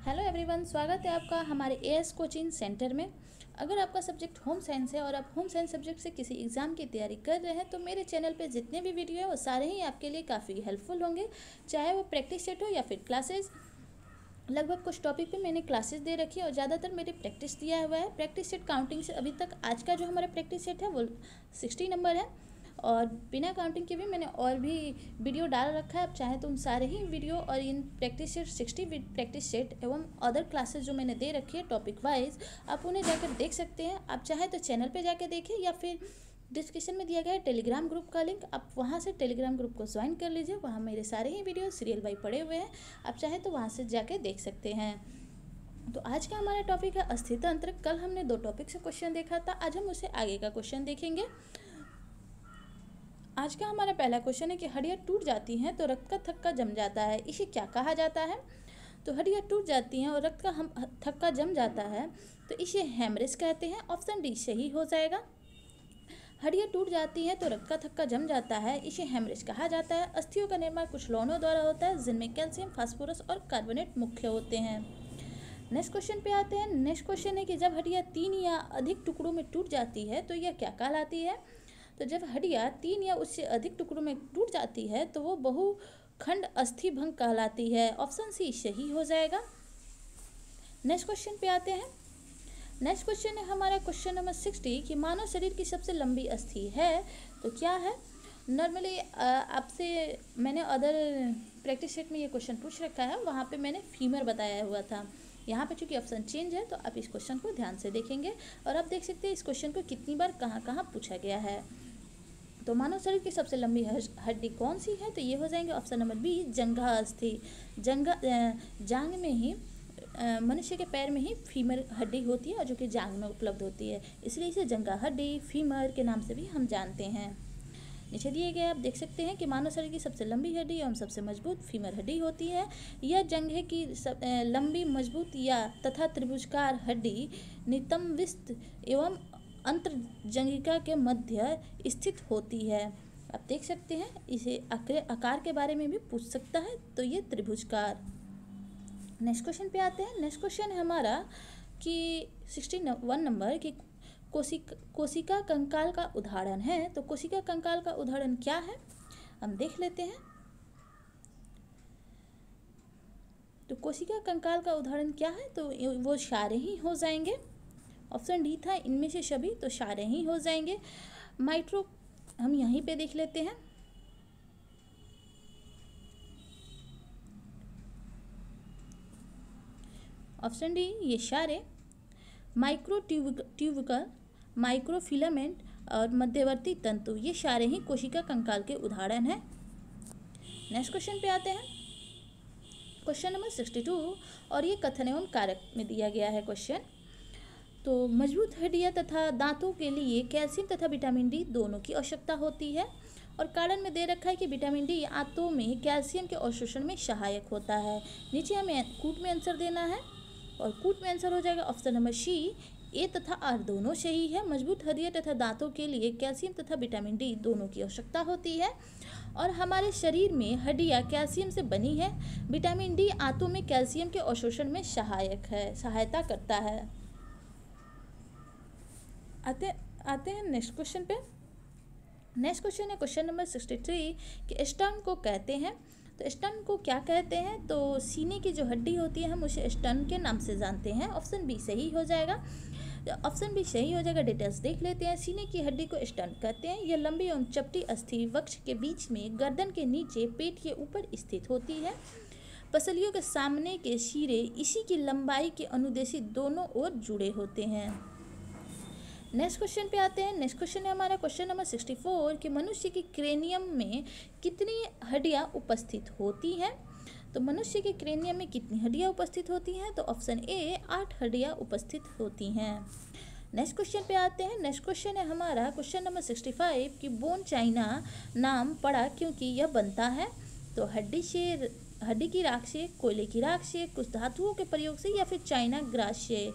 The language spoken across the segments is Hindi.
हेलो एवरीवन, स्वागत है आपका हमारे एएस कोचिंग सेंटर में। अगर आपका सब्जेक्ट होम साइंस है और आप होम साइंस सब्जेक्ट से किसी एग्ज़ाम की तैयारी कर रहे हैं तो मेरे चैनल पे जितने भी वीडियो हैं वो सारे ही आपके लिए काफ़ी हेल्पफुल होंगे, चाहे वो प्रैक्टिस सेट हो या फिर क्लासेस। लगभग कुछ टॉपिक पे मैंने क्लासेस दे रखी है और ज़्यादातर मेरे प्रैक्टिस दिया हुआ है। प्रैक्टिस सेट काउंटिंग से अभी तक आज का जो हमारा प्रैक्टिस सेट है वो 60 नंबर है और बिना काउंटिंग के भी मैंने और भी वीडियो डाल रखा है। आप चाहें तो उन सारे ही वीडियो और in practice set 60 practice set एवं अदर क्लासेस जो मैंने दे रखी है टॉपिक वाइज, आप उन्हें जाकर देख सकते हैं। आप चाहें तो चैनल पे जाके देखें या फिर डिस्क्रिप्शन में दिया गया है टेलीग्राम ग्रुप का लिंक, आप वहाँ से टेलीग्राम ग्रुप को ज्वाइन कर लीजिए। वहाँ मेरे सारे ही वीडियो सीरियल बाई पड़े हुए हैं, आप चाहें तो वहाँ से जाके देख सकते हैं। तो आज का हमारा टॉपिक है अस्थितंत्र। कल हमने 2 टॉपिक से क्वेश्चन देखा था, आज हम उससे आगे का क्वेश्चन देखेंगे। आज का हमारा पहला क्वेश्चन है कि हड्डियाँ टूट जाती हैं तो रक्त का थक्का जम जाता है, इसे क्या कहा जाता है। तो हड्डियाँ टूट जाती हैं और रक्त का थक्का जम जाता है तो इसे हेमरेज कहते हैं। ऑप्शन डी सही हो जाएगा। हड्डियाँ टूट जाती हैं तो रक्त का थक्का जम जाता है, इसे हेमरेज कहा जाता है। अस्थियों का निर्माण कुछ लवणों द्वारा होता है जिनमें कैल्शियम, फास्फोरस और कार्बोनेट मुख्य होते हैं। नेक्स्ट क्वेश्चन पे आते हैं। नेक्स्ट क्वेश्चन है कि जब हड्डियाँ 3 या अधिक टुकड़ों में टूट जाती है तो यह क्या कहलाती है। तो जब हड्डियाँ 3 या उससे अधिक टुकड़ों में टूट जाती है तो वो बहुखंड अस्थि भंग कहलाती है। ऑप्शन सी सही हो जाएगा। नेक्स्ट क्वेश्चन पे आते हैं। नेक्स्ट क्वेश्चन है हमारा क्वेश्चन नंबर 60 कि मानव शरीर की सबसे लंबी अस्थि है तो क्या है। नॉर्मली आपसे मैंने अदर प्रैक्टिस सेट में ये क्वेश्चन पूछ रखा है, वहाँ पे मैंने फीमर बताया हुआ था। यहाँ पे चूँकि ऑप्शन चेंज है तो आप इस क्वेश्चन को ध्यान से देखेंगे और आप देख सकते हैं इस क्वेश्चन को कितनी बार कहाँ कहाँ पूछा गया है। तो मानव शरीर की सबसे लंबी हड्डी कौन सी है, तो ये हो जाएंगे ऑप्शन नंबर बी जंघा अस्थि। जांग में ही मनुष्य के पैर में ही फीमर हड्डी होती है और जो कि जांग में उपलब्ध होती है, इसलिए इसे जंघा हड्डी, फीमर के नाम से भी हम जानते हैं। नीचे दिए गए आप देख सकते हैं कि मानव शरीर की सबसे लंबी हड्डी एवं सबसे मजबूत फीमर हड्डी होती है। यह जंघे की लंबी, मजबूत या तथा त्रिभुजकार हड्डी नितंबिस्त एवं अंतर्जंघिका के मध्य स्थित होती है। आप देख सकते हैं इसे आकार के बारे में भी पूछ सकता है, तो ये त्रिभुजकार। नेक्स्ट क्वेश्चन पे आते हैं। नेक्स्ट क्वेश्चन है हमारा कि 61 नंबर की कोशिका कंकाल का उदाहरण है। तो कोशिका कंकाल का उदाहरण क्या है, हम देख लेते हैं। तो कोशिका कंकाल का उदाहरण क्या है, तो वो सारे ही हो जाएंगे। ऑप्शन डी था इनमें से सभी, तो सारे ही हो जाएंगे। माइक्रो हम यहीं पे देख लेते हैं। ऑप्शन डी ये सारे माइक्रोट्यूबिकल, माइक्रोफिलामेंट और मध्यवर्ती तंतु, ये सारे ही कोशिका कंकाल के उदाहरण हैं। नेक्स्ट क्वेश्चन पे आते हैं। क्वेश्चन नंबर 62 और ये कथन एवं कारक में दिया गया है क्वेश्चन। तो मजबूत हड्डियाँ तथा दांतों के लिए कैल्शियम तथा विटामिन डी दोनों की आवश्यकता होती है और कारण में दे रखा है कि विटामिन डी आंतों में कैल्शियम के अवशोषण में सहायक होता है। नीचे हमें कूट में आंसर देना है और कूट में आंसर हो जाएगा ऑप्शन नंबर सी, ए तथा आर दोनों सही है। मजबूत हड्डियाँ तथा दांतों के लिए कैल्शियम तथा विटामिन डी दोनों की आवश्यकता होती है और हमारे शरीर में हड्डियाँ कैल्शियम से बनी है। विटामिन डी आंतों में कैल्शियम के अवशोषण में सहायता करता है। आते हैं नेक्स्ट क्वेश्चन पे। नेक्स्ट क्वेश्चन है क्वेश्चन नंबर 63 कि स्टर्न को कहते हैं। तो स्टर्न को क्या कहते हैं, तो सीने की जो हड्डी होती है हम उसे स्टर्न के नाम से जानते हैं। ऑप्शन बी सही हो जाएगा। ऑप्शन बी सही हो जाएगा। डिटेल्स देख लेते हैं। सीने की हड्डी को स्टर्न कहते हैं। यह लंबी एवं चपटी अस्थि वक्ष के बीच में, गर्दन के नीचे, पेट के ऊपर स्थित होती है। पसलियों के सामने के सिरे इसी की लंबाई के अनुदेशी दोनों ओर जुड़े होते हैं। नेक्स्ट क्वेश्चन पे आते हैं। नेक्स्ट क्वेश्चन है हमारा क्वेश्चन नंबर 64 कि मनुष्य की क्रेनियम में कितनी हड्डियाँ उपस्थित होती हैं। तो मनुष्य के क्रेनियम में कितनी हड्डियाँ उपस्थित होती हैं, तो ऑप्शन ए 8 हड्डियाँ उपस्थित होती हैं। नेक्स्ट क्वेश्चन पे आते हैं। नेक्स्ट क्वेश्चन है हमारा क्वेश्चन नंबर 65 कि बोन चाइना नाम पड़ा क्योंकि यह बनता है। तो हड्डी की राख से, कोयले की राख से, कुछ धातुओं के प्रयोग से या फिर चाइना ग्रास से।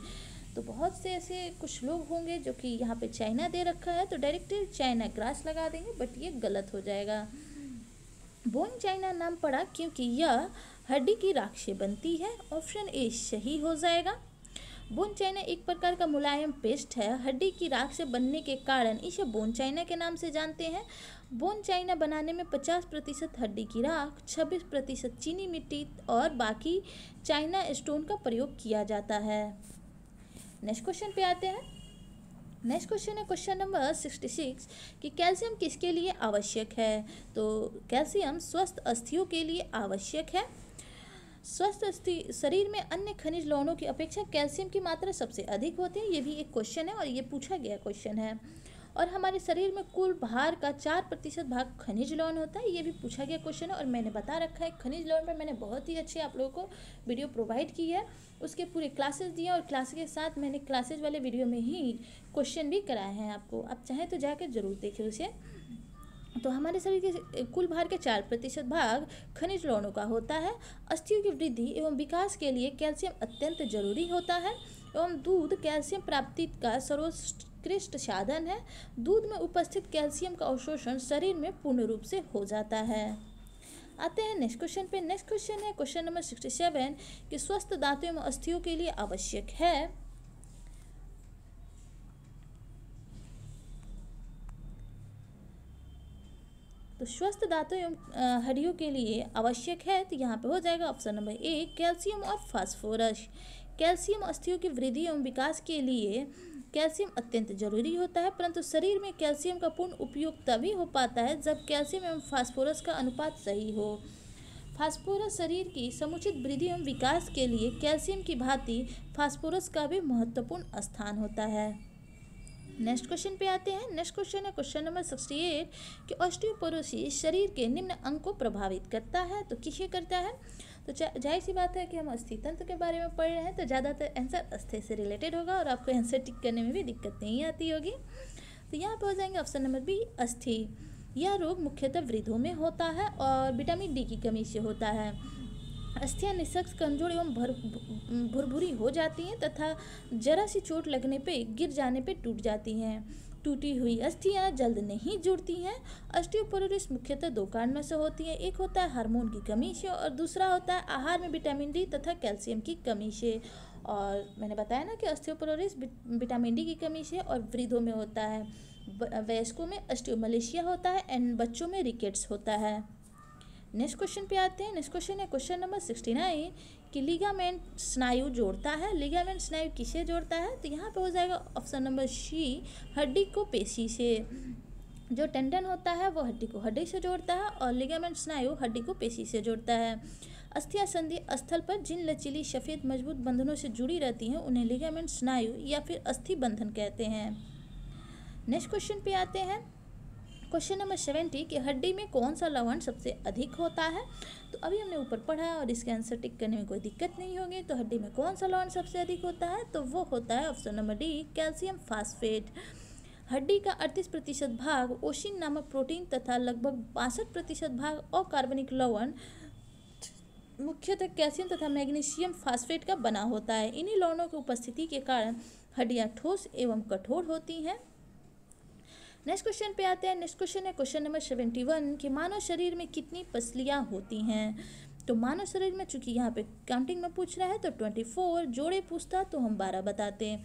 तो बहुत से ऐसे कुछ लोग होंगे जो कि यहाँ पे चाइना दे रखा है तो डायरेक्ट चाइना ग्रास लगा देंगे, बट ये गलत हो जाएगा। बोन चाइना नाम पड़ा क्योंकि यह हड्डी की राख से बनती है। ऑप्शन ए सही हो जाएगा। बोन चाइना एक प्रकार का मुलायम पेस्ट है। हड्डी की राख से बनने के कारण इसे बोन चाइना के नाम से जानते हैं। बोन चाइना बनाने में 50% हड्डी की राख, 26% चीनी मिट्टी और बाकी चाइना स्टोन का प्रयोग किया जाता है। नेक्स्ट क्वेश्चन पे आते हैं। नेक्स्ट क्वेश्चन है क्वेश्चन नंबर 66 कि कैल्शियम किसके लिए आवश्यक है। तो कैल्शियम स्वस्थ अस्थियों के लिए आवश्यक है। स्वस्थ शरीर में अन्य खनिज लवणों की अपेक्षा कैल्शियम की मात्रा सबसे अधिक होती है। ये भी एक क्वेश्चन है और ये पूछा गया क्वेश्चन है। और हमारे शरीर में कुल भार का 4% भाग खनिज लवण होता है। ये भी पूछा गया क्वेश्चन है और मैंने बता रखा है खनिज लवण पर मैंने बहुत ही अच्छे आप लोगों को वीडियो प्रोवाइड की है। उसके पूरे क्लासेस दिए और क्लास के साथ मैंने क्लासेस वाले वीडियो में ही क्वेश्चन भी कराए हैं आपको। आप चाहें तो जाकर जरूर देखें उसे। तो हमारे शरीर के कुल भार के 4% भाग खनिज लवणों का होता है। अस्थियों की वृद्धि एवं विकास के लिए कैल्शियम अत्यंत जरूरी होता है। एवं दूध कैल्शियम प्राप्ति का सर्वोत्कृष्ट साधन है। दूध में उपस्थित कैल्शियम का अवशोषण शरीर में पूर्ण रूप से हो जाता है। आते हैं नेक्स्ट क्वेश्चन पे। नेक्स्ट क्वेश्चन है क्वेश्चन नंबर 67 कि स्वस्थ दांतों एवं अस्थियों के लिए आवश्यक है। तो स्वस्थ दांतों एवं हड्डियों के लिए आवश्यक है। तो यहाँ पे हो जाएगा ऑप्शन नंबर ए कैल्शियम और फास्फोरस। कैल्शियम अस्थियों की वृद्धि एवं विकास के लिए कैल्शियम अत्यंत जरूरी होता है, परंतु शरीर में कैल्शियम का पूर्ण उपयोग तभी हो पाता है जब कैल्शियम एवं फास्फोरस का अनुपात सही हो। फास्फोरस शरीर की समुचित वृद्धि एवं विकास के लिए कैल्शियम की भांति फास्फोरस का भी महत्वपूर्ण स्थान होता है। नेक्स्ट क्वेश्चन पे आते हैं। नेक्स्ट क्वेश्चन है क्वेश्चन नंबर 68 कि ऑस्टियोपोरोसिस शरीर के निम्न अंग को प्रभावित करता है। तो किसे करता है। तो जाहिर सी बात है कि हम अस्थि तंत्र के बारे में पढ़ रहे हैं तो ज़्यादातर आंसर अस्थि से रिलेटेड होगा और आपको आंसर टिक करने में भी दिक्कत नहीं आती होगी। तो यहाँ पर हो जाएंगे ऑप्शन नंबर बी अस्थि। यह रोग मुख्यतः वृद्धों में होता है और विटामिन डी की कमी से होता है। अस्थियां निःशक्त कमजोर एवं भुरभुरी हो जाती हैं तथा जरा सी चोट लगने पे गिर जाने पे टूट जाती हैं। टूटी हुई अस्थियां जल्द नहीं जुड़ती हैं। ऑस्टियोपोरोसिस मुख्यतः 2 कारणों से होती है। एक होता है हार्मोन की कमी से और दूसरा होता है आहार में विटामिन डी तथा कैल्शियम की कमी से। और मैंने बताया ना कि ऑस्टियोपोरोसिस विटामिन डी की कमी से और वृद्धों में होता है। वयस्कों में ऑस्टियोमलेशिया होता है एंड बच्चों में रिकेट्स होता है। नेक्स्ट क्वेश्चन पे आते हैं। नेक्स्ट क्वेश्चन है क्वेश्चन नंबर 69 कि लिगामेंट स्नायु जोड़ता है। लिगामेंट स्नायु किसे जोड़ता है। तो यहाँ पे हो जाएगा ऑप्शन नंबर सी हड्डी को पेशी से। जो टेंडन होता है वो हड्डी को हड्डी से जोड़ता है और लिगामेंट स्नायु हड्डी को पेशी से जोड़ता है। अस्थियां संधि स्थल पर जिन लचीली सफ़ेद मजबूत बंधनों से जुड़ी रहती हैं उन्हें लिगामेंट स्नायु या फिर अस्थि बंधन कहते हैं। नेक्स्ट क्वेश्चन पे आते हैं। क्वेश्चन नंबर 70 कि हड्डी में कौन सा लवण सबसे अधिक होता है। तो अभी हमने ऊपर पढ़ा और इसके आंसर टिक करने में कोई दिक्कत नहीं होगी। तो हड्डी में कौन सा लवण सबसे अधिक होता है तो वो होता है option number D calcium phosphate. हड्डी का 38% भाग ओसिन नामक प्रोटीन तथा लगभग 62% भाग अकार्बनिक लवण मुख्यतः कैल्शियम तथा मैग्नीशियम फास्फेट का बना होता है। इन्हीं लवणों की उपस्थिति के कारण हड्डियाँ ठोस एवं कठोर होती हैं। नेक्स्ट क्वेश्चन पे आते हैं। नेक्स्ट क्वेश्चन है क्वेश्चन नंबर 71 कि मानव शरीर में कितनी पसलियाँ होती हैं। तो मानव शरीर में चूंकि यहाँ पे काउंटिंग में पूछ रहा है तो 24, जोड़े पूछता तो हम 12 बताते हैं।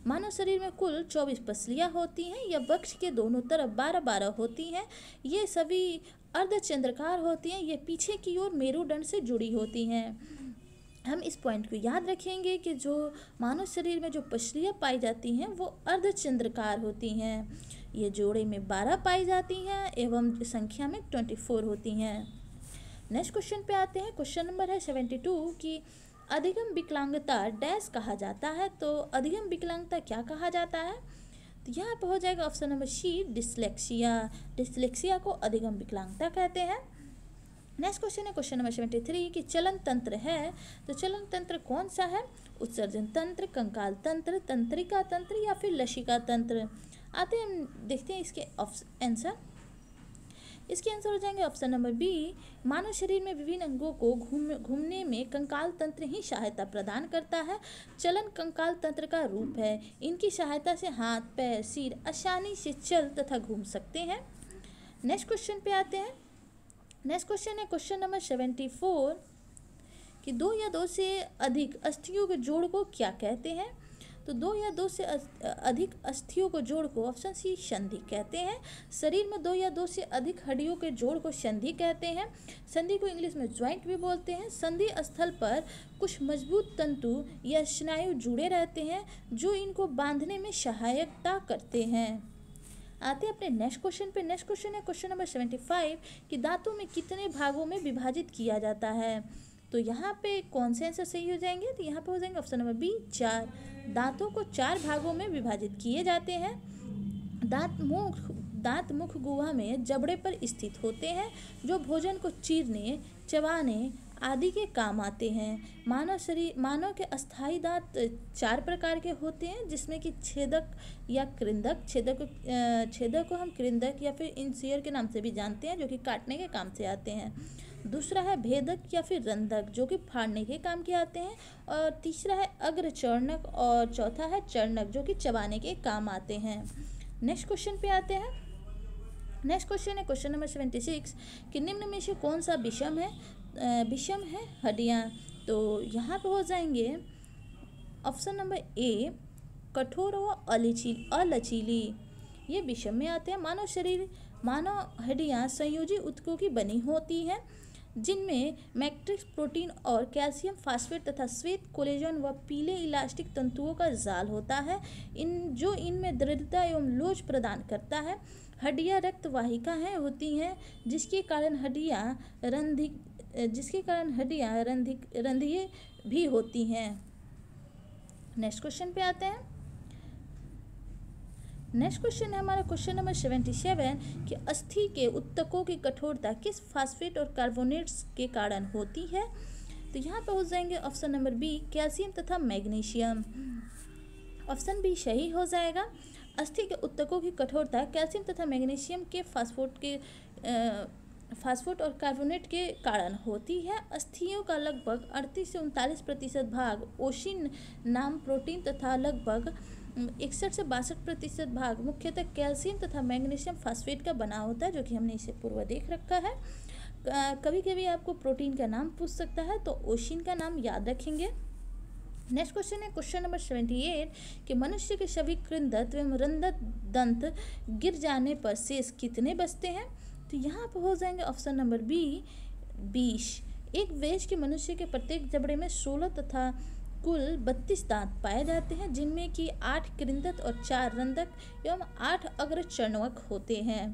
मानव शरीर में कुल 24 पसलियाँ होती हैं। यह वक्ष के दोनों तरफ 12-12 होती हैं। ये सभी अर्धचंद्राकार होती हैं। ये पीछे की ओर मेरुदंड से जुड़ी होती हैं। हम इस पॉइंट को याद रखेंगे कि जो मानव शरीर में जो पसलियाँ पाई जाती हैं वो अर्धचंद्राकार होती हैं। ये जोड़े में 12 पाई जाती हैं एवं संख्या में 24 होती हैं। नेक्स्ट क्वेश्चन पे आते हैं। क्वेश्चन नंबर है 72 कि अधिगम विकलांगता डैश कहा जाता है। तो अधिगम विकलांगता क्या कहा जाता है। तो यहाँ पर हो जाएगा option number C dyslexia. Dyslexia को अधिगम विकलांगता कहते हैं। नेक्स्ट क्वेश्चन है क्वेश्चन नंबर 73 कि चलन तंत्र है। तो चलन तंत्र कौन सा है। उत्सर्जन तंत्र, कंकाल तंत्र, तंत्रिका तंत्र या फिर लसिका तंत्र। आते हैं हम देखते हैं इसके आंसर। इसके आंसर हो जाएंगे ऑप्शन नंबर बी मानव शरीर में विभिन्न अंगों को घूमने में कंकाल तंत्र ही सहायता प्रदान करता है। चलन कंकाल तंत्र का रूप है। इनकी सहायता से हाथ, पैर, सिर आसानी से चल तथा घूम सकते हैं। नेक्स्ट क्वेश्चन पे आते हैं। नेक्स्ट क्वेश्चन है क्वेश्चन नंबर 74 कि दो या दो से अधिक अस्थियों के जोड़ को क्या कहते हैं? तो दो या दो से अधिक अस्थियों को जोड़ को ऑप्शन सी संधि कहते हैं। शरीर में दो या दो से अधिक हड्डियों के जोड़ को संधि कहते हैं। संधि को इंग्लिश में ज्वाइंट भी बोलते हैं। संधि स्थल पर कुछ मजबूत तंतु या स्नायु जुड़े रहते हैं जो इनको बांधने में सहायता करते हैं। आते हैं अपने नेक्स्ट क्वेश्चन पे। नेक्स्ट क्वेश्चन है क्वेश्चन नंबर 75 कि दांतों में कितने भागों में विभाजित किया जाता है? तो यहाँ पे कौन से आंसर सही हो जाएंगे? तो यहाँ पे हो जाएंगे ऑप्शन नंबर बी 4। दांतों को 4 भागों में विभाजित किए जाते हैं। दांत मुख गुहा में जबड़े पर स्थित होते हैं जो भोजन को चीरने, चबाने आदि के काम आते हैं। मानव के अस्थायी दांत 4 प्रकार के होते हैं जिसमें कि छेदक या कृंदक। छेदक को हम कृंदक या फिर इंसियर के नाम से भी जानते हैं जो कि काटने के काम से आते हैं। दूसरा है भेदक या फिर रंधक जो कि फाड़ने के काम के आते हैं। और तीसरा है अग्रचर्णक और चौथा है चर्णक जो कि चबाने के काम आते हैं। नेक्स्ट क्वेश्चन पे आते हैं। नेक्स्ट क्वेश्चन है क्वेश्चन नंबर 76 कि निम्न में से कौन सा विषम है? विषम है हड्डियाँ। तो यहाँ पे हो जाएंगे ऑप्शन नंबर ए कठोर व अलचीली, ये विषम में आते हैं। मानव हड्डियाँ संयोजी ऊतकों की बनी होती हैं जिनमें मैट्रिक्स प्रोटीन और कैल्शियम फास्फेट तथा श्वेत कोलेजन व पीले इलास्टिक तंतुओं का जाल होता है इनमें दृढ़ता एवं लोच प्रदान करता है। हड्डियाँ रक्त वाहिकाएं होती हैं जिसके कारण हड्डियाँ रंध्रीय भी होती हैं। नेक्स्ट क्वेश्चन पे आते हैं। नेक्स्ट क्वेश्चन है हमारा क्वेश्चन नंबर 77 कि अस्थि के ऊतकों की कठोरता किस फास्फेट और कार्बोनेट्स के कारण होती है? तो यहाँ पे हो जाएंगे ऑप्शन नंबर बी कैल्शियम तथा मैग्नीशियम। ऑप्शन बी सही हो जाएगा। अस्थि के ऊतकों की कठोरता कैल्शियम तथा मैग्नीशियम के फास्फेट और कार्बोनेट के कारण होती है। अस्थियों का लगभग 38 से 39% भाग ओशिन नाम प्रोटीन तथा लगभग 61 से 62% भाग मुख्यतः कैल्शियम तथा मैग्नीशियम फास्फेट का बना होता है जो कि हमने इसे पूर्व देख रखा है। कभी कभी आपको प्रोटीन का नाम पूछ सकता है तो ओशिन का नाम याद रखेंगे। नेक्स्ट क्वेश्चन है क्वेश्चन नंबर 78 कि मनुष्य के सभी कृंदक एवं रंध्र दंत गिर जाने पर शेष कितने बचते हैं? तो यहाँ पर हो जाएंगे ऑप्शन नंबर बी 20। एक वयस्क के मनुष्य के प्रत्येक जबड़े में 16 तथा कुल 32 दांत पाए जाते हैं जिनमें कि 8 कृंदक और 4 रंधक एवं 8 अग्रचर्णक होते हैं।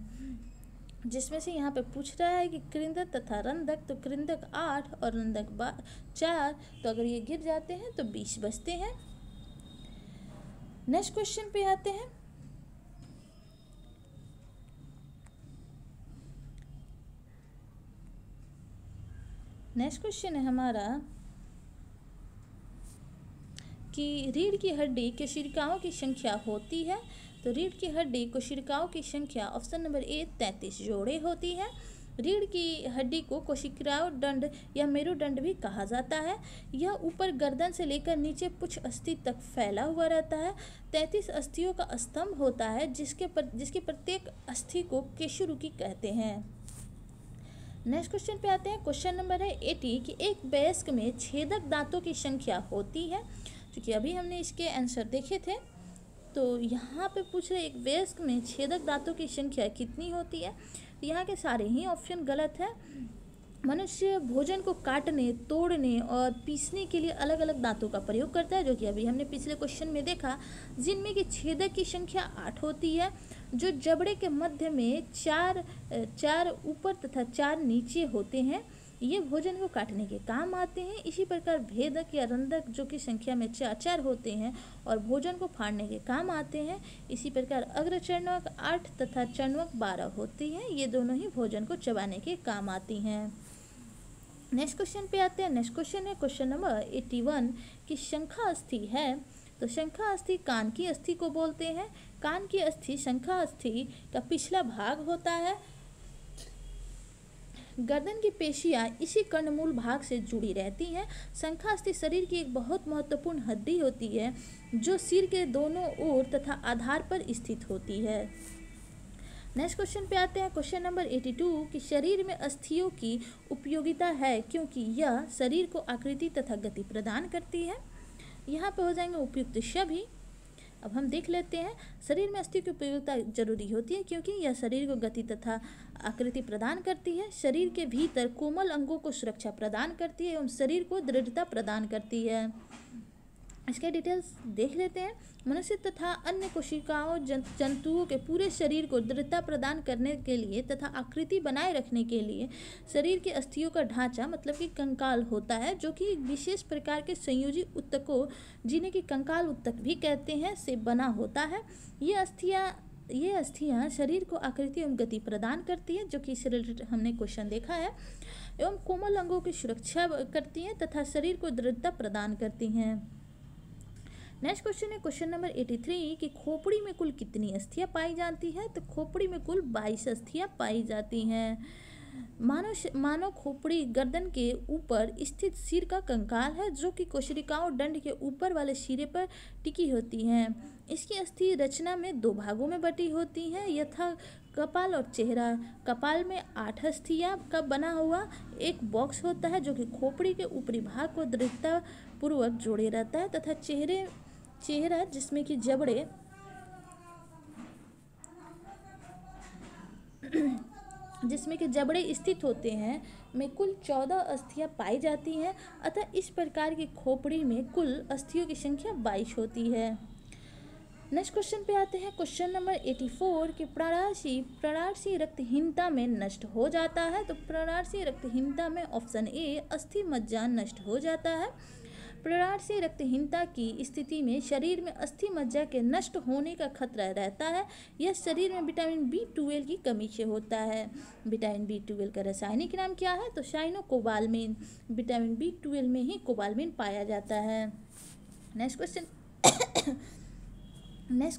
जिसमें से यहाँ पे पूछ रहा है कि कृंदक तथा रंधक, तो कृंदक 8 और रंधक 4, तो अगर ये गिर जाते हैं तो 20 बचते हैं। नेक्स्ट क्वेश्चन पे आते हैं। नेक्स्ट क्वेश्चन है हमारा कि रीढ़ की हड्डी कोशिकाओं की संख्या होती है। तो रीढ़ की हड्डी कोशिकाओं की संख्या ऑप्शन नंबर ए 33 जोड़े होती है। रीढ़ की हड्डी को कोशिकाओं दंड या मेरुदंड भी कहा जाता है। यह ऊपर गर्दन से लेकर नीचे पुच्छ अस्थि तक फैला हुआ रहता है। 33 अस्थियों का स्तंभ होता है जिसके प्रत्येक अस्थि को केशरुकी कहते हैं। नेक्स्ट क्वेश्चन पे आते हैं। क्वेश्चन नंबर है 80 कि एक वयस्क में छेदक दांतों की संख्या होती है। क्योंकि अभी हमने इसके आंसर देखे थे तो यहाँ पे पूछ रहे एक वयस्क में छेदक दांतों की संख्या कितनी होती है? तो यहाँ के सारे ही ऑप्शन गलत है। मनुष्य भोजन को काटने, तोड़ने और पीसने के लिए अलग अलग दांतों का प्रयोग करता है जो कि अभी हमने पिछले क्वेश्चन में देखा, जिनमें कि छेदक की संख्या 8 होती है जो जबड़े के मध्य में 4 ऊपर तथा 4 नीचे होते हैं। ये भोजन को काटने के काम आते हैं। इसी प्रकार भेदक या रंधक जो कि संख्या में 4 होते हैं और भोजन को फाड़ने के काम आते हैं। इसी प्रकार अग्रचर्णक 8 तथा चर्णक 12 होती हैं। ये दोनों ही भोजन को चबाने के काम आती हैं। नेक्स्ट क्वेश्चन पे आते हैं। नेक्स्ट क्वेश्चन है क्वेश्चन नंबर 81 कि शंखा अस्थि है। तो शंखा अस्थि कान की अस्थि को बोलते हैं। कान की अस्थि शंखा अस्थि का पिछला भाग होता है। गर्दन की पेशियां इसी कर्णमूल भाग से जुड़ी रहती हैं। शंखा अस्थि शरीर की एक बहुत महत्वपूर्ण हड्डी होती है जो सिर के दोनों ओर तथा आधार पर स्थित होती है। नेक्स्ट क्वेश्चन पे आते हैं, क्वेश्चन नंबर 82 कि शरीर में अस्थियों की उपयोगिता है क्योंकि यह शरीर को आकृति तथा गति प्रदान करती है। यहाँ पे हो जाएंगे उपयुक्त सभी। अब हम देख लेते हैं, शरीर में अस्थियों की उपयोगिता जरूरी होती है क्योंकि यह शरीर को गति तथा आकृति प्रदान करती है, शरीर के भीतर कोमल अंगों को सुरक्षा प्रदान करती है एवं शरीर को दृढ़ता प्रदान करती है। इसके डिटेल्स देख लेते हैं। मनुष्य तथा अन्य कोशिकाओं जंतुओं के पूरे शरीर को दृढ़ता प्रदान करने के लिए तथा आकृति बनाए रखने के लिए शरीर के अस्थियों का ढांचा मतलब कि कंकाल होता है, जो कि एक विशेष प्रकार के संयोजी ऊतकों, जिन्हें कि कंकाल ऊतक भी कहते हैं, से बना होता है। ये अस्थियां शरीर को आकृति एवं गति प्रदान करती है, जो कि इस रिलेटेड हमने क्वेश्चन देखा है, एवं कोमल अंगों की सुरक्षा करती हैं तथा शरीर को दृढ़ता प्रदान करती हैं। नेक्स्ट क्वेश्चन है क्वेश्चन नंबर 83 कि खोपड़ी में कुल कितनी अस्थियां पाई जाती हैं। तो खोपड़ी में कुल 22 अस्थियां पाई जाती हैं। मानव खोपड़ी गर्दन के ऊपर स्थित सिर का कंकाल है, जो कि कोशिकाओं दंड के ऊपर वाले सिरे पर टिकी होती हैं। इसकी अस्थि रचना में 2 भागों में बटी होती हैं, यथा कपाल और चेहरा। कपाल में 8 अस्थियां का बना हुआ एक बॉक्स होता है, जो कि खोपड़ी के ऊपरी भाग को दृढ़ता पूर्वक जोड़े रहता है, तथा चेहरा जिसमें कि जबड़े स्थित होते हैं में कुल 14 अस्थियां पाई जाती हैं। अतः इस प्रकार की खोपड़ी में कुल अस्थियों की संख्या 22 होती है। नेक्स्ट क्वेश्चन पे आते हैं, क्वेश्चन नंबर 84 कि प्रणारसी रक्तहीनता में नष्ट हो जाता है। तो प्रणारसी रक्तहीनता में ऑप्शन ए अस्थि मज्जा नष्ट हो जाता है। प्रणारसी रक्तहीनता की स्थिति में शरीर में अस्थि मज्जा के नष्ट होने का खतरा रहता है। यह शरीर में विटामिन B12 की कमी से होता है। विटामिन B12 का रासायनिक नाम क्या है? तो साइनोकोबालामिन। विटामिन B12 में ही कोबालामिन पाया जाता है। नेक्स्ट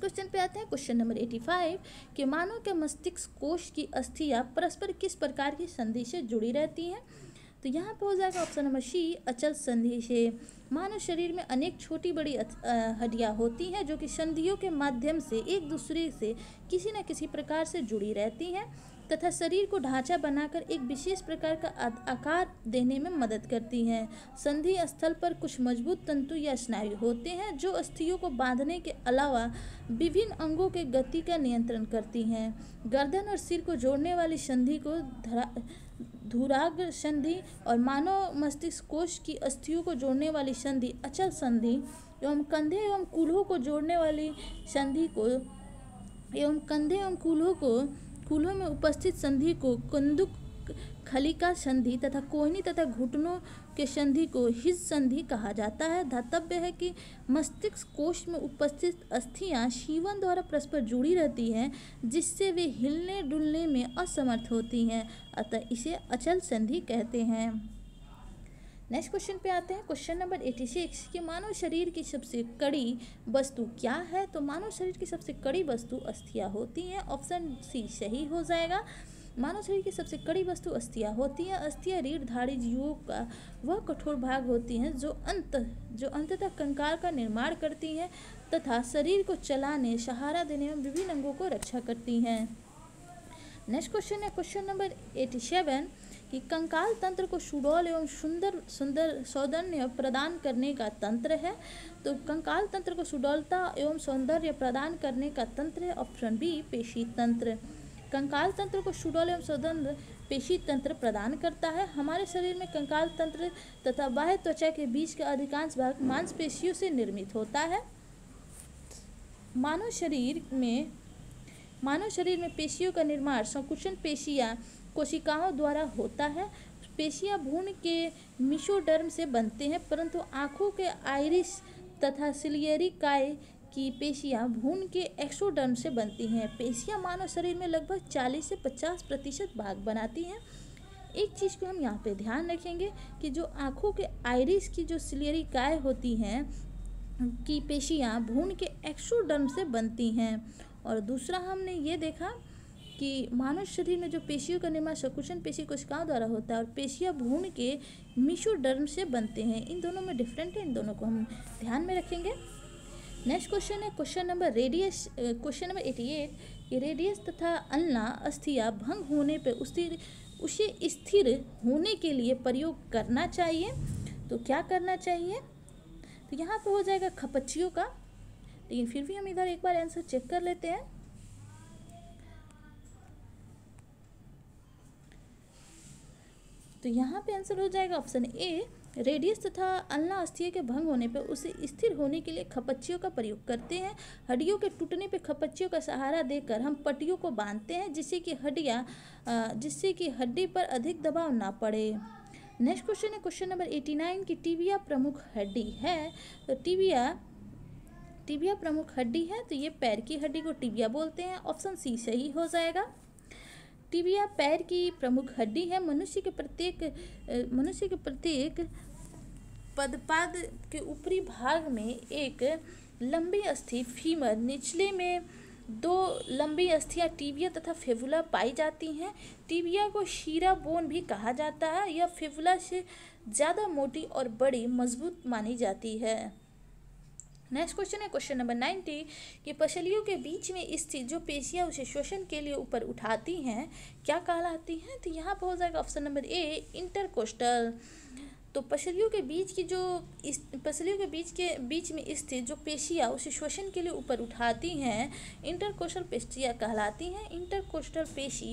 क्वेश्चन पे आते हैं, क्वेश्चन नंबर 85 कि मानव के मस्तिष्क कोश की अस्थियां परस्पर किस प्रकार की संधि से जुड़ी रहती हैं। तो यहाँ पे हो जाएगा ऑप्शन नंबर सी अचल संधि से। मानव शरीर में अनेक छोटी बड़ी हड्डियाँ होती हैं, जो कि संधियों के माध्यम से एक दूसरे से किसी न किसी प्रकार से जुड़ी रहती हैं तथा शरीर को ढांचा बनाकर एक विशेष प्रकार का आकार देने में मदद करती हैं। संधि स्थल पर कुछ मजबूत तंतु या स्नायु होते हैं, जो अस्थियों को बांधने के अलावा विभिन्न अंगों के गति का नियंत्रण करती हैं। गर्दन और सिर को जोड़ने वाली संधि को धुराग्र संधि और मानव मस्तिष्क कोश की अस्थियों को जोड़ने वाली संधि अचल संधि एवं कंधे एवं कूल्हों को जोड़ने वाली संधि को कूल्हों में उपस्थित संधि को कंदुक खलिका संधि तथा कोहनी तथा घुटनों के संधि को हिज संधि कहा जाता है। धातव्य है कि मस्तिष्क कोश में उपस्थित अस्थियां शिवन द्वारा परस्पर जुड़ी रहती हैं, जिससे वे हिलने डुलने में असमर्थ होती हैं, अतः इसे अचल संधि कहते हैं। नेक्स्ट क्वेश्चन पे आते हैं, क्वेश्चन नंबर 86 कि मानव शरीर की सबसे कड़ी वस्तु क्या है। तो मानव शरीर की सबसे कड़ी वस्तु अस्थियां होती हैं। ऑप्शन सी सही हो जाएगा। मानव शरीर की सबसे कड़ी वस्तु अस्थियां होती हैं। अस्थियां रीढ़धारी जीवों का वह कठोर भाग होती हैं जो अंततः कंकाल का निर्माण करती हैं तथा शरीर को चलाने, सहारा देने में विभिन्न अंगों को रक्षा करती हैं। नेक्स्ट क्वेश्चन है क्वेश्चन नंबर 87 कि कंकाल तंत्र को सुडौल एवं सुंदर सौंदर्य प्रदान करने का तंत्र है। तो कंकाल तंत्र को सुडौलता एवं सौंदर्य प्रदान करने का तंत्र है ऑप्शन बी पेशी तंत्र। कंकाल तंत्र को सुडौल एवं सौंदर्य पेशी तंत्र प्रदान करता है। हमारे शरीर में कंकाल तंत्र तथा बाह्य त्वचा के बीच का अधिकांश भाग मांसपेशियों से निर्मित होता है। मानव शरीर में पेशियों का निर्माण संकुचन पेशियां कोशिकाओं द्वारा होता है। पेशियां भ्रूण के मेसोडर्म से बनते हैं, परंतु आँखों के आइरिस तथा सिलियरी काय की पेशियां भ्रूण के एक्सोडर्म से बनती हैं। पेशियां मानव शरीर में लगभग 40 से 50% भाग बनाती हैं। एक चीज़ को हम यहाँ पे ध्यान रखेंगे कि जो आँखों के आइरिस की जो सिलियरी काय होती हैं की पेशियां भ्रूण के एक्सोडर्म से बनती हैं। और दूसरा हमने ये देखा कि मानव शरीर में जो पेशियों का निर्माण संकुचन पेशी कोशिकाओं द्वारा होता है और पेशियां भ्रूण के मेसोडर्म से बनते हैं। इन दोनों में डिफरेंट है, इन दोनों को हम ध्यान में रखेंगे। नेक्स्ट क्वेश्चन है क्वेश्चन नंबर 88 कि रेडियस तथा अल्ना अस्थियां भंग होने पर उसे स्थिर होने के लिए प्रयोग करना चाहिए। तो क्या करना चाहिए? तो यहाँ पे हो जाएगा खपच्चियों का, लेकिन फिर भी हम इधर एक बार आंसर चेक कर लेते हैं। तो यहाँ पे आंसर हो जाएगा ऑप्शन ए, रेडियस तथा अल्ना अस्थियों के भंग होने पर उसे स्थिर होने के लिए खपच्चियों का प्रयोग करते हैं। हड्डियों के टूटने पर खपच्चियों का सहारा देकर हम पट्टियों को बांधते हैं जिससे कि हड्डी पर अधिक दबाव ना पड़े। नेक्स्ट क्वेश्चन है क्वेश्चन नंबर 89 की टिबिया प्रमुख हड्डी है। तो टिबिया प्रमुख हड्डी है, तो ये पैर की हड्डी को टिबिया बोलते हैं। ऑप्शन सी सही हो जाएगा। टिबिया पैर की प्रमुख हड्डी है। मनुष्य के प्रत्येक पदपाद के ऊपरी भाग में एक लंबी अस्थि फीमर, निचले में 2 लंबी अस्थियां टिबिया तथा फेबुला पाई जाती हैं। टिबिया को शीरा बोन भी कहा जाता है। यह फेबुला से ज़्यादा मोटी और बड़ी मजबूत मानी जाती है। नेक्स्ट क्वेश्चन है क्वेश्चन नंबर 90 कि पसलियों के बीच में स्थित जो पेशियां उसे श्वसन के लिए ऊपर उठाती हैं क्या कहलाती हैं? तो यहाँ पर हो जाएगा ऑप्शन नंबर ए, इंटरकोस्टल। तो पसलियों के बीच में स्थित जो पेशियां उसे श्वसन के लिए ऊपर उठाती हैं इंटरकोस्टल पेशियां कहलाती हैं। इंटरकोस्टल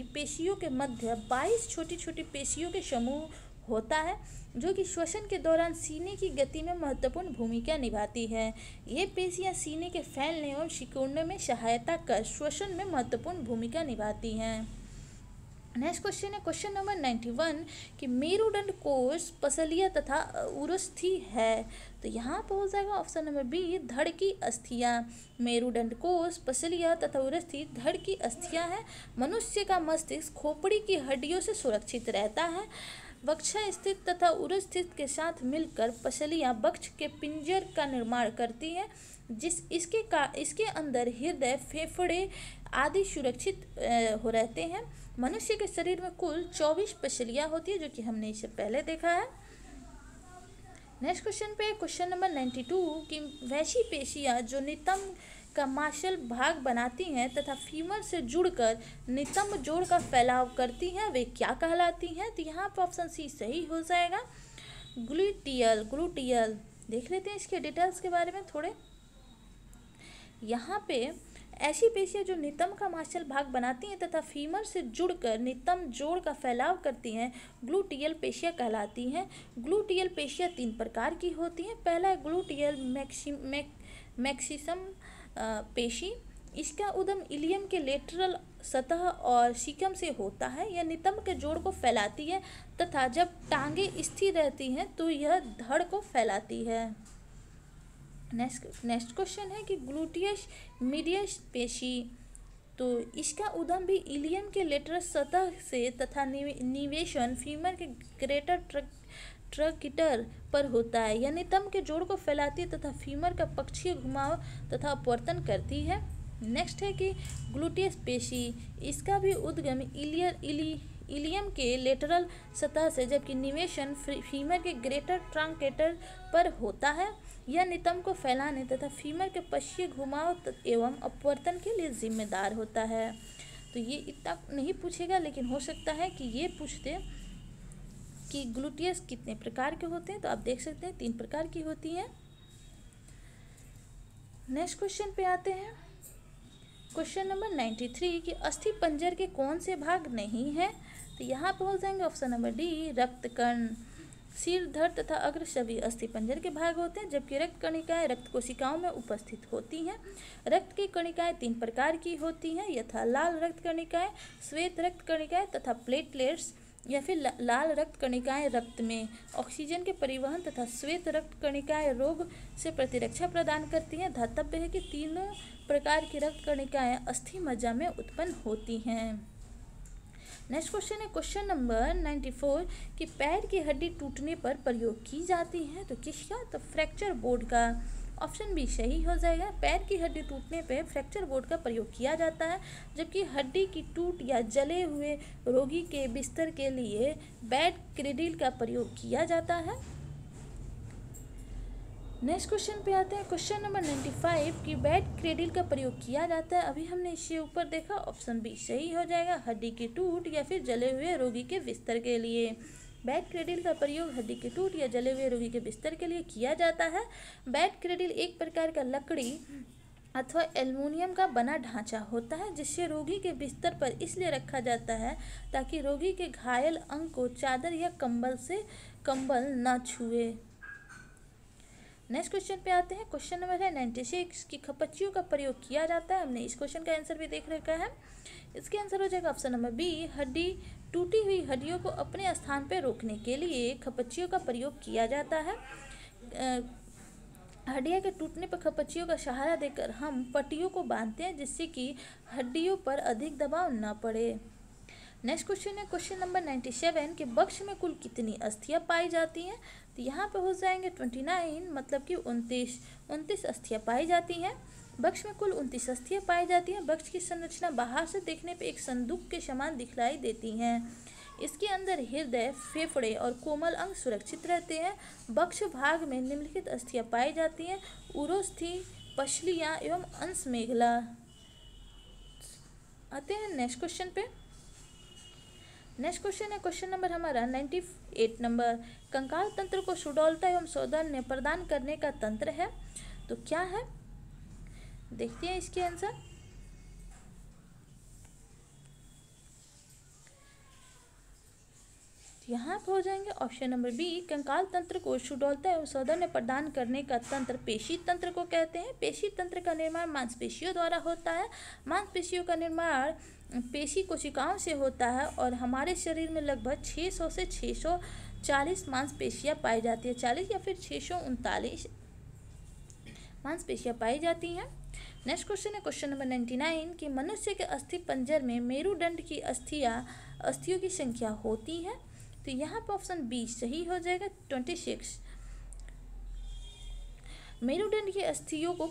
पेशियों के मध्य 22 छोटी छोटी पेशियों के समूह होता है जो कि श्वसन के दौरान सीने की गति में महत्वपूर्ण भूमिका निभाती है। ये पेशियां सीने के फैलने और सिकुड़ने में सहायता कर श्वसन में महत्वपूर्ण भूमिका निभाती हैं। नेक्स्ट क्वेश्चन है क्वेश्चन नंबर 91 कि मेरुदंड कोष, पसलियां तथा उरस्थि है। तो यहाँ पर हो जाएगा ऑप्शन नंबर बी, धड़ की अस्थियां। मेरुदंड कोष, पसलियां तथा उरस्थि धड़ की अस्थियां हैं। मनुष्य का मस्तिष्क खोपड़ी की हड्डियों से सुरक्षित रहता है। वक्षा स्थित तथा उरस स्थित के साथ मिलकर पसलियां वक्ष के पिंजर का निर्माण करती हैं। इसके अंदर हृदय, फेफड़े आदि सुरक्षित हो रहते हैं। मनुष्य के शरीर में कुल 24 पसलियां होती है, जो कि हमने इससे पहले देखा है। नेक्स्ट क्वेश्चन पे क्वेश्चन नंबर 92 कि वैसी पेशियां जो नितंब का मांसल भाग बनाती हैं तथा फीमर से जुड़कर नितंब जोड़ का फैलाव करती हैं वे क्या कहलाती हैं? तो यहाँ पर ऑप्शन सी सही हो जाएगा, ग्लूटियल। देख लेते हैं इसके डिटेल्स के बारे में थोड़े। यहाँ पे ऐसी पेशियां जो नितंब का मांसल भाग बनाती हैं तथा फीमर से जुड़कर नितंब जोड़ का फैलाव करती हैं ग्लूटियल पेशियां कहलाती हैं। ग्लूटियल पेशियां 3 प्रकार की होती हैं। पहला है ग्लूटियल मैक्सिसम पेशी। इसका उद्गम इलियम के लेटरल सतह और सीकम से होता है। यह नितंब के जोड़ को फैलाती है तथा जब टांगे स्थिर रहती हैं तो यह धड़ को फैलाती है। नेक्स्ट क्वेश्चन है कि ग्लूटियस मीडियस पेशी। तो इसका उद्गम भी इलियम के लेटरल सतह से तथा निवेशन फीमर के ग्रेटर ट्रकिटर पर होता है। यह नितंब के जोड़ को फैलाती है तथा फीमर का पक्षीय घुमाव तथा अपवर्तन करती है। नेक्स्ट है कि ग्लूटियस पेशी। इसका भी उद्गम इलियम के लेटरल सतह से जबकि निवेशन फीमर के ग्रेटर ट्रंकेटर पर होता है। यह नितंब को फैलाने तथा फीमर के पक्षीय घुमाव एवं अपवर्तन के लिए जिम्मेदार होता है। तो ये इतना नहीं पूछेगा, लेकिन हो सकता है कि ये पूछते कि ग्लूटियस कितने प्रकार के होते हैं। तो आप देख सकते हैं 3 प्रकार की होती हैं। नेक्स्ट क्वेश्चन पे आते हैं क्वेश्चन नंबर 93 कि अस्थि पंजर के कौन से भाग नहीं हैं? तो यहाँ पे हो जाएंगे ऑप्शन नंबर डी, रक्तकण। सिर, धड़ तथा अग्र सभी अस्थि पंजर के भाग होते हैं, जबकि रक्त कणिकाएं रक्त कोशिकाओं में उपस्थित होती हैं। रक्त की कणिकाएं 3 प्रकार की होती हैं, यथा लाल रक्त कणिकाएं, श्वेत रक्त कणिकाएं तथा प्लेटलेट्स। या फिर लाल रक्त कणिकाएं रक्त में ऑक्सीजन के परिवहन तथा श्वेत रक्त कणिकाएं रोग से प्रतिरक्षा प्रदान करती हैं। ध्यातव्य है कि तीनों प्रकार की रक्त कणिकाएं अस्थि मज्जा में उत्पन्न होती हैं। नेक्स्ट क्वेश्चन है क्वेश्चन नंबर 94 कि पैर की हड्डी टूटने पर प्रयोग की जाती है तो किसका? तो फ्रैक्चर बोर्ड का। ऑप्शन बी सही हो जाएगा। पैर की हड्डी टूटने पर फ्रैक्चर बोर्ड का प्रयोग किया जाता है, जबकि हड्डी की टूट या जले हुए रोगी के बिस्तर के लिए बेड क्रेडिल का प्रयोग किया जाता है। नेक्स्ट क्वेश्चन पे आते हैं। क्वेश्चन नंबर 95 कि बेड क्रेडिल का प्रयोग किया जाता है। अभी हमने इसके ऊपर देखा, ऑप्शन बी सही हो जाएगा, हड्डी की टूट या फिर जले हुए रोगी के बिस्तर के लिए। बेड क्रेडिल का प्रयोग हड्डी की टूट या जले हुए रोगी के बिस्तर के लिए किया जाता है। बेड क्रेडिल एक प्रकार का लकड़ी अथवा एल्युमिनियम का बना ढांचा होता है जिससे रोगी के बिस्तर पर इसलिए रखा जाता है ताकि रोगी के घायल अंग को चादर या कंबल न छुए। नेक्स्ट क्वेश्चन पे आते हैं। क्वेश्चन नंबर है 96 कि खपच्चियों का प्रयोग किया जाता है। हमने इस क्वेश्चन का आंसर भी देख रखा है। इसके आंसर हो जाएगा ऑप्शन नंबर बी, टूटी हुई हड्डियों को अपने स्थान पर रोकने के लिए खपच्चियों का प्रयोग किया जाता है। हड्डियाँ के टूटने पर खपच्चियों का सहारा देकर हम पट्टियों को बांधते हैं जिससे कि हड्डियों पर अधिक दबाव न पड़े। नेक्स्ट क्वेश्चन है क्वेश्चन नंबर 97 कि बक्ष में कुल कितनी अस्थियां पाई जाती हैं। तो यहाँ पे हो जाएंगे 29, मतलब कि 29 अस्थियां पाई जाती हैं। बक्ष में कुल 29 अस्थियां पाई जाती हैं। बक्ष की संरचना बाहर से देखने पे एक संदूक के समान दिखलाई देती हैं। इसके अंदर हृदय, फेफड़े और कोमल अंग सुरक्षित रहते हैं। बक्ष भाग में निम्नलिखित अस्थियां पाई जाती हैं: उरोस्थि, पसलियाँ एवं अंश मेघला। आते हैं नेक्स्ट क्वेश्चन पे। नेक्स्ट क्वेश्चन है क्वेश्चन नंबर हमारा 98 नंबर, कंकाल तंत्र को सुडौलता एवं सौंदर्य प्रदान करने का तंत्र है। तो क्या है, देखते हैं इसके आंसर। यहाँ पर हो जाएंगे ऑप्शन नंबर बी, कंकाल तंत्र को सुडौलता एवं सौंदर्य प्रदान करने का तंत्र पेशी तंत्र को कहते हैं। पेशी तंत्र का निर्माण मांसपेशियों द्वारा होता है। मांसपेशियों का निर्माण पेशी कोशिकाओं से होता है और हमारे शरीर में लगभग 600 से 640 मांसपेशियां पाई जाती है। 40 या फिर 639 मांसपेशियां पाई जाती हैं। नेक्स्ट क्वेश्चन है क्वेश्चन नंबर 99 कि मनुष्य के अस्थि पंजर में मेरुदंड की अस्थियों की संख्या होती है। तो यहाँ पर ऑप्शन बी सही हो जाएगा, 26। मेरुदंड की अस्थियों को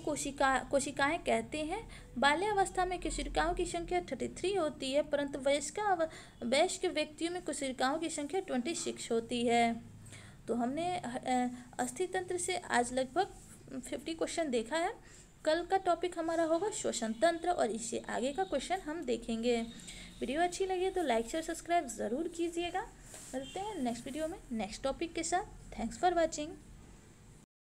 कोशिकाएं कहते हैं। बाल्यावस्था में कोशिकाओं की संख्या 33 होती है, परंतु वयस्क व्यक्तियों में कोशिकाओं की संख्या 26 होती है। तो हमने अस्थि तंत्र से आज लगभग 50 क्वेश्चन देखा है। कल का टॉपिक हमारा होगा श्वसन तंत्र और इससे आगे का क्वेश्चन हम देखेंगे। वीडियो अच्छी लगी तो लाइक शेयर सब्सक्राइब ज़रूर कीजिएगा। मिलते हैं नेक्स्ट वीडियो में नेक्स्ट टॉपिक के साथ। Thanks for watching.